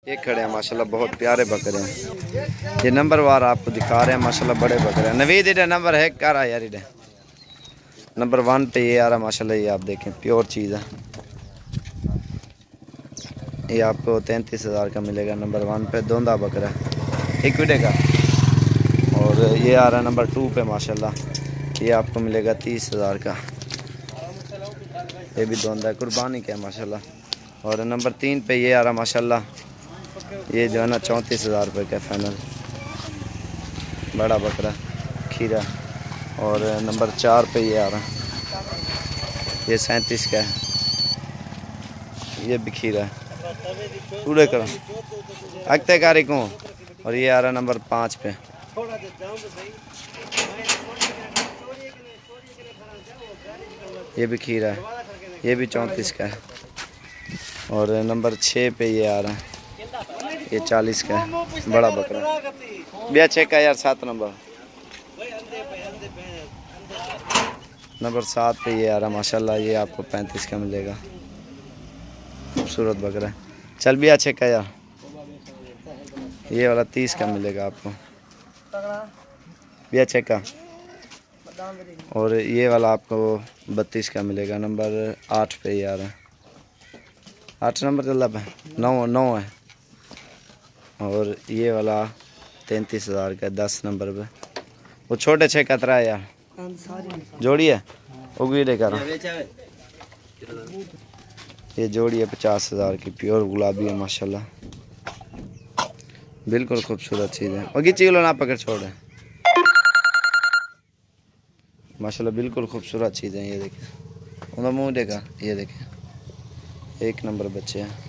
ये खड़े हैं माशाल्लाह, बहुत प्यारे बकरे हैं। ये नंबर वार आपको दिखा रहे हैं माशाल्लाह, बड़े बकरे हैं। नवीद इधर नंबर है कर यार, इधर नंबर 1 पे ये आ रहा माशाल्लाह। ये आप देखें प्योर चीज़ है। ये आपको 33,000 का मिलेगा नंबर 1 पे। दोंदा बकरा इक्विडे का। और ये आ रहा है नंबर 2 पे माशाल्लाह, ये आपको मिलेगा 30,000 का। ये भी दोंदा कुर्बानी का है माशाल्लाह। और नंबर 3 पे ये आ रहा माशाल्लाह, ये जो है ना 34,000 रुपये का फाइनल, बड़ा बकरा खीरा। और नंबर 4 पे ये आ रहा, ये 37 का है, ये भी खीरा है पूरे करो अगते कारी को। और ये आ रहा नंबर 5 पे, ये भी खीरा है, ये भी 34 का है। और नंबर 6 पे ये आ रहा है, ये 40 का है, बड़ा बकरा। भैया चेक का यार 7 नंबर 7 पे ये आ रहा माशाल्लाह, ये आपको 35 का मिलेगा। खूबसूरत बकरा है। चल भैया चेक का यार, ये वाला 30 का मिलेगा आपको भैया चेक का। और ये वाला आपको 32 का मिलेगा। नंबर 8 पे ये आ रहा है, 8 नंबर चल पे 9 है। और ये वाला 33,000 का 10 नंबर पे। वो छोटे 6 कतरा है यार, जोड़ी है उगी कर। ये जोड़ी है 50,000 की, प्योर गुलाबी है माशाल्लाह, बिल्कुल खूबसूरत चीज़ है। बगीची लो ना पकड़ छोड़े माशाल्लाह, बिल्कुल खूबसूरत चीज़ है। ये देखें उनका मुँह देखा, ये देखें 1 नंबर बच्चे हैं।